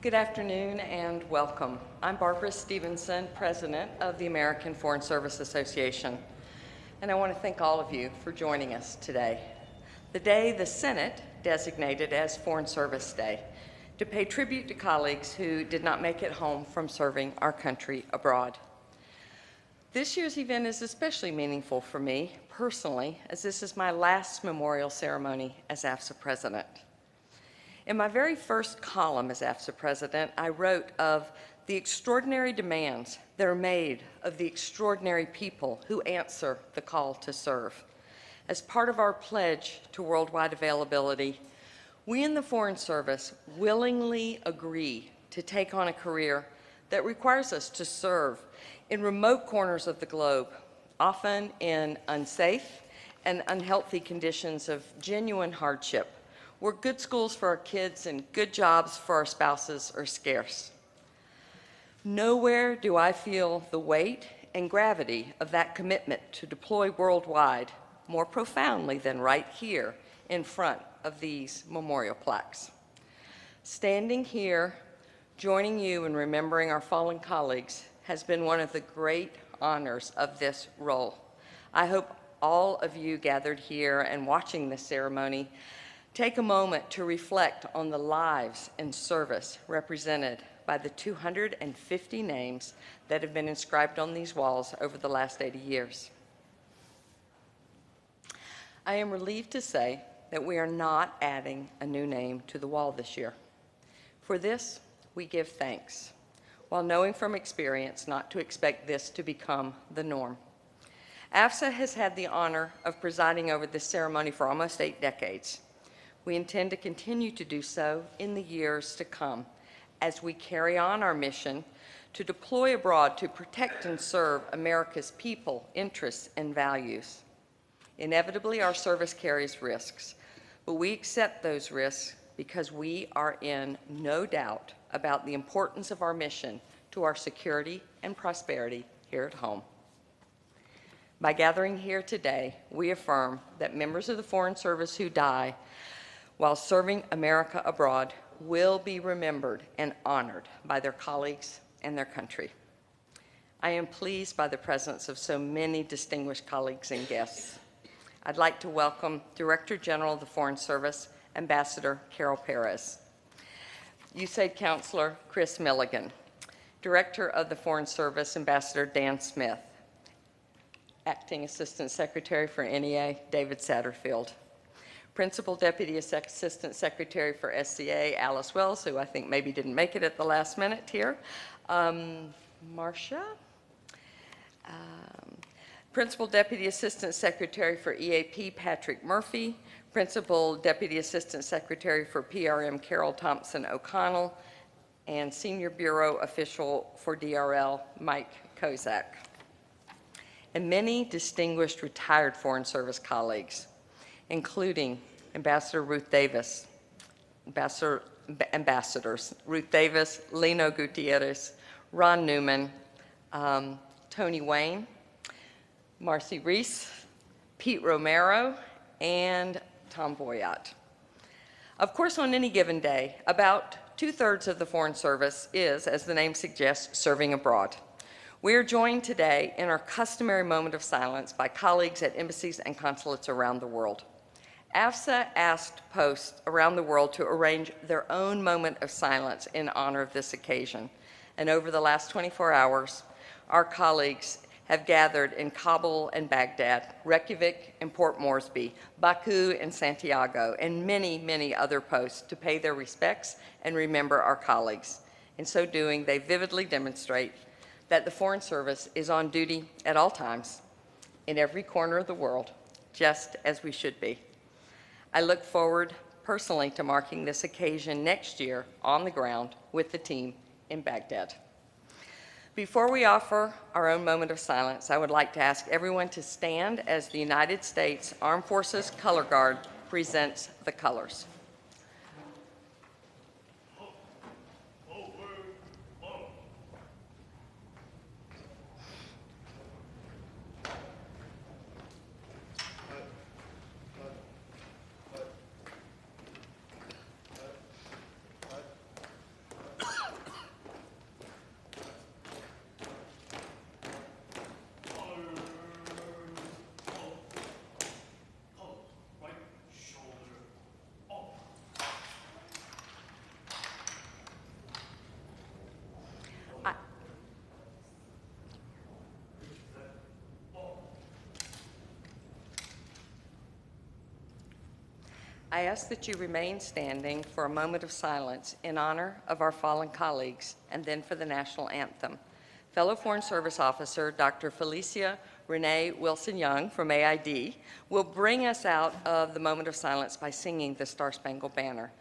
Good afternoon and welcome. I'm Barbara Stevenson, President of the American Foreign Service Association, and I want to thank all of you for joining us today. The day the Senate designated as Foreign Service Day to pay tribute to colleagues who did not make it home from serving our country abroad. This year's event is especially meaningful for me personally, as this is my last memorial ceremony as AFSA President. In my very first column as AFSA President, I wrote of the extraordinary demands that are made of the extraordinary people who answer the call to serve. As part of our pledge to worldwide availability, we in the Foreign Service willingly agree to take on a career that requires us to serve in remote corners of the globe, often in unsafe and unhealthy conditions of genuine hardship, where good schools for our kids and good jobs for our spouses are scarce. Nowhere do I feel the weight and gravity of that commitment to deploy worldwide more profoundly than right here in front of these memorial plaques. Standing here, joining you in remembering our fallen colleagues has been one of the great honors of this role. I hope all of you gathered here and watching this ceremony take a moment to reflect on the lives and service represented by the 250 names that have been inscribed on these walls over the last 80 years. I am relieved to say that we are not adding a new name to the wall this year. For this, we give thanks, while knowing from experience not to expect this to become the norm. AFSA has had the honor of presiding over this ceremony for almost 8 decades. We intend to continue to do so in the years to come as we carry on our mission to deploy abroad to protect and serve America's people, interests, and values. Inevitably, our service carries risks, but we accept those risks because we are in no doubt about the importance of our mission to our security and prosperity here at home. By gathering here today, we affirm that members of the Foreign Service who die while serving America abroad will be remembered and honored by their colleagues and their country. I am pleased by the presence of so many distinguished colleagues and guests. I'd like to welcome Director General of the Foreign Service, Ambassador Carol Perez, USAID Counselor Chris Milligan, Director of the Foreign Service, Ambassador Dan Smith, Acting Assistant Secretary for NEA, David Satterfield, Principal Deputy Assistant Secretary for SCA, Alice Wells, who I think maybe didn't make it at the last minute here, Marcia, Principal Deputy Assistant Secretary for EAP, Patrick Murphy, Principal Deputy Assistant Secretary for PRM, Carol Thompson O'Connell, and Senior Bureau Official for DRL, Mike Kozak, and many distinguished retired Foreign Service colleagues, including Ambassador Ruth Davis, Ambassadors Ruth Davis, Lino Gutierrez, Ron Newman, Tony Wayne, Marcy Reese, Pete Romero, and Tom Boyott. Of course, on any given day, about 2/3 of the Foreign Service is, as the name suggests, serving abroad. We are joined today in our customary moment of silence by colleagues at embassies and consulates around the world. AFSA asked posts around the world to arrange their own moment of silence in honor of this occasion. And over the last 24 hours, our colleagues have gathered in Kabul and Baghdad, Reykjavik and Port Moresby, Baku and Santiago, and many, many other posts to pay their respects and remember our colleagues. In so doing, they vividly demonstrate that the Foreign Service is on duty at all times, in every corner of the world, just as we should be. I look forward personally to marking this occasion next year on the ground with the team in Baghdad. Before we offer our own moment of silence, I would like to ask everyone to stand as the United States Armed Forces Color Guard presents the colors. I ask that you remain standing for a moment of silence in honor of our fallen colleagues and then for the national anthem. Fellow Foreign Service Officer Dr. Felicia Renee Wilson-Young from AID will bring us out of the moment of silence by singing the Star-Spangled Banner.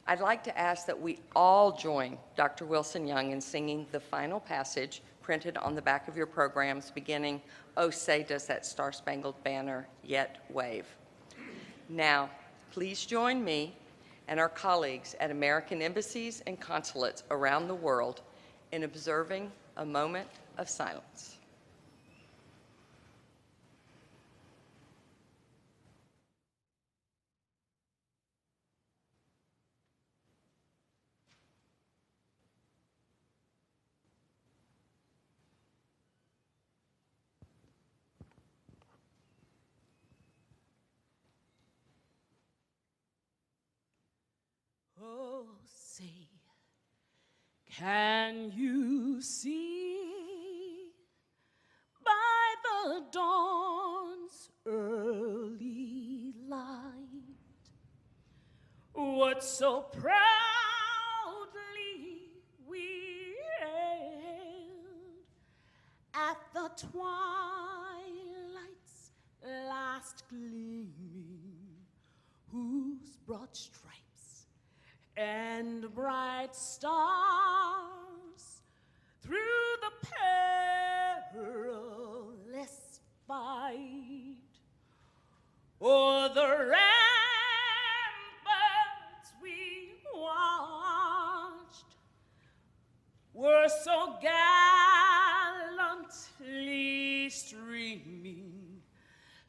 I'd like to ask that we all join Dr. Wilson-Young in singing the final passage printed on the back of your programs beginning, "Oh, say does that Star-Spangled Banner yet wave." Now, please join me and our colleagues at American embassies and consulates around the world in observing a moment of silence. Oh, say, can you see by the dawn's early light what so proudly we hailed at the twilight's last gleaming, whose broad stripes and bright stars through the perilous fight o'er the ramparts we watched were so gallantly streaming.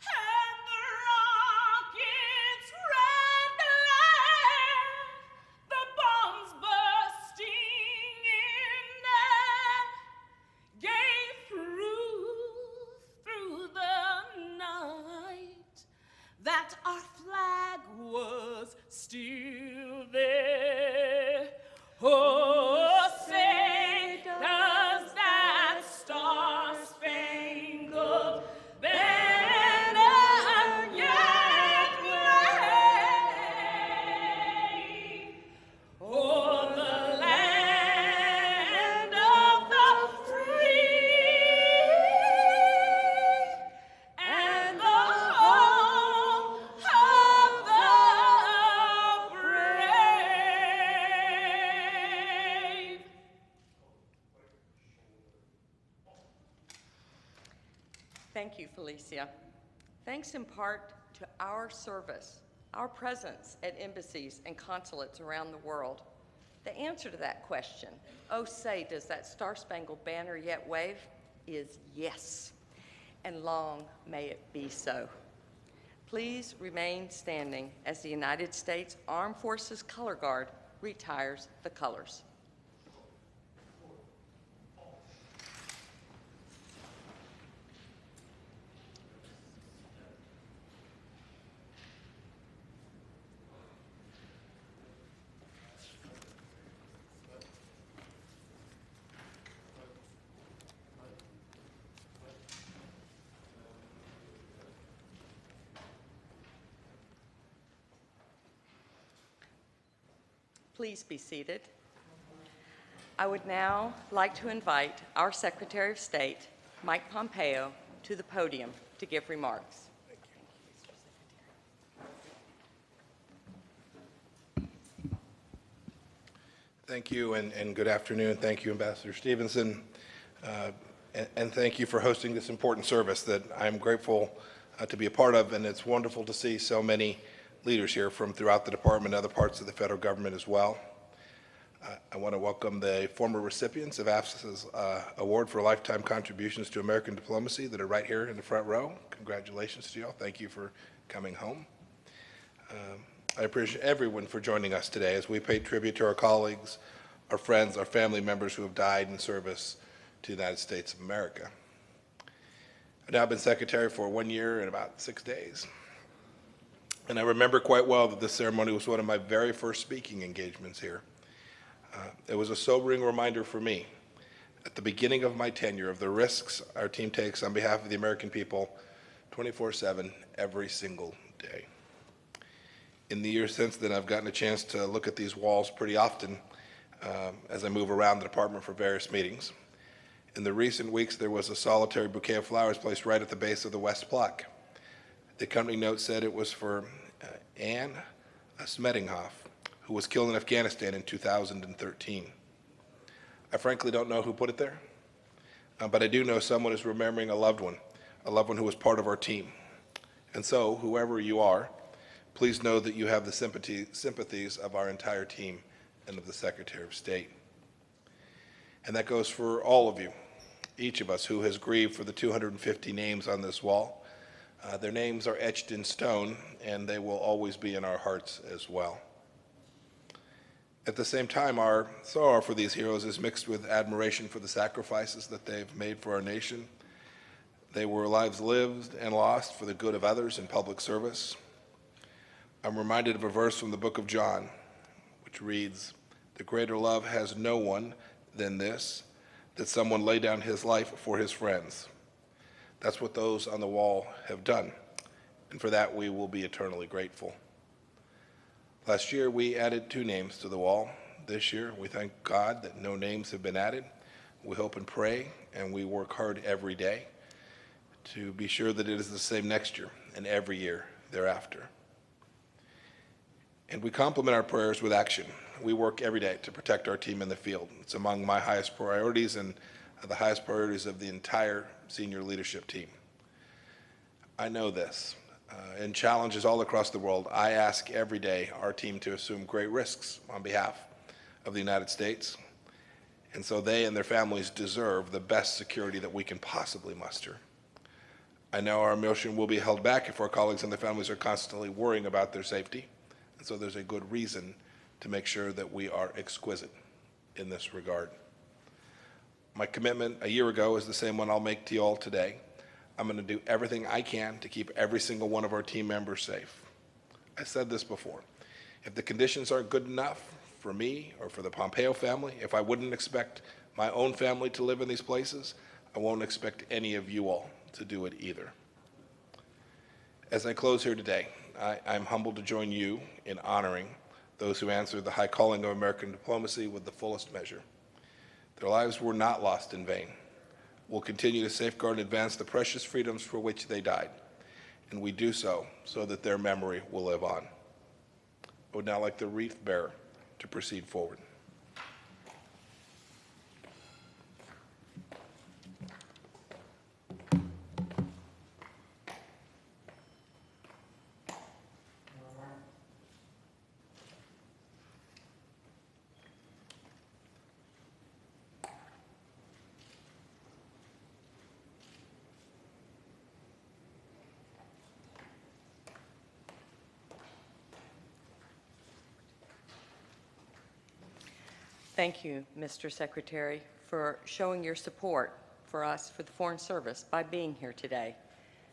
And the rockets' red glare, the bombs bursting in air, gave proof through the night that our flag was still there. Oh, say does that star-spangled banner yet wave o'er the land of the free and the home of the brave? Thank you, Felicia. Thanks in part to our service, our presence at embassies and consulates around the world. The answer to that question, oh say does that Star-Spangled Banner yet wave, is yes, and long may it be so. Please remain standing as the United States Armed Forces Color Guard retires the colors. Please be seated. I would now like to invite our Secretary of State, Mike Pompeo, to the podium to give remarks. Thank you, and good afternoon. Thank you, Ambassador Stevenson, and thank you for hosting this important service that I'm grateful to be a part of, and it's wonderful to see so many leaders here from throughout the department and other parts of the federal government as well. I want to welcome the former recipients of AFSA's Award for Lifetime Contributions to American Diplomacy that are right here in the front row. Congratulations to you all. Thank you for coming home. I appreciate everyone for joining us today as we pay tribute to our colleagues, our friends, our family members who have died in service to the United States of America. I've now been Secretary for 1 year and about 6 days. And I remember quite well that this ceremony was one of my very first speaking engagements here. It was a sobering reminder for me at the beginning of my tenure of the risks our team takes on behalf of the American people 24/7 every single day. In the years since then, I've gotten a chance to look at these walls pretty often as I move around the department for various meetings. In the recent weeks, there was a solitary bouquet of flowers placed right at the base of the west plaque. The company note said it was for Anne Smedinghoff, who was killed in Afghanistan in 2013. I frankly don't know who put it there, but I do know someone is remembering a loved one who was part of our team. And so, whoever you are, please know that you have the sympathies of our entire team and of the Secretary of State. And that goes for all of you, each of us who has grieved for the 250 names on this wall. Their names are etched in stone, and they will always be in our hearts as well. At the same time, our sorrow for these heroes is mixed with admiration for the sacrifices that they've made for our nation. They were lives lived and lost for the good of others in public service. I'm reminded of a verse from the book of John, which reads, "The greater love has no one than this, that someone lay down his life for his friends." That's what those on the wall have done, and for that we will be eternally grateful. Last year, we added 2 names to the wall. This year, we thank God that no names have been added. We hope and pray, and we work hard every day to be sure that it is the same next year and every year thereafter. And we complement our prayers with action. We work every day to protect our team in the field. It's among my highest priorities and the highest priorities of the entire senior leadership team. I know this. In challenges all across the world, I ask every day our team to assume great risks on behalf of the United States. And so they and their families deserve the best security that we can possibly muster. I know our mission will be held back if our colleagues and their families are constantly worrying about their safety. And so there's a good reason to make sure that we are exquisite in this regard. My commitment a year ago is the same one I'll make to you all today. I'm going to do everything I can to keep every single one of our team members safe. I said this before. If the conditions aren't good enough for me or for the Pompeo family, if I wouldn't expect my own family to live in these places, I won't expect any of you all to do it either. As I close here today, I'm humbled to join you in honoring those who answered the high calling of American diplomacy with the fullest measure. Their lives were not lost in vain. We'll continue to safeguard and advance the precious freedoms for which they died, and we do so that their memory will live on. I would now like the wreath bearer to proceed forward. Thank you, Mr. Secretary, for showing your support for us, for the Foreign Service, by being here today.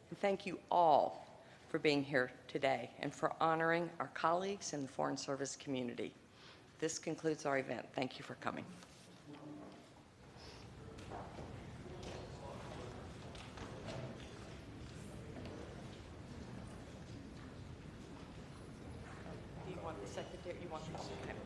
And thank you all for being here today and for honoring our colleagues in the Foreign Service community. This concludes our event. Thank you for coming. Do you want the secretary? You want this? Okay.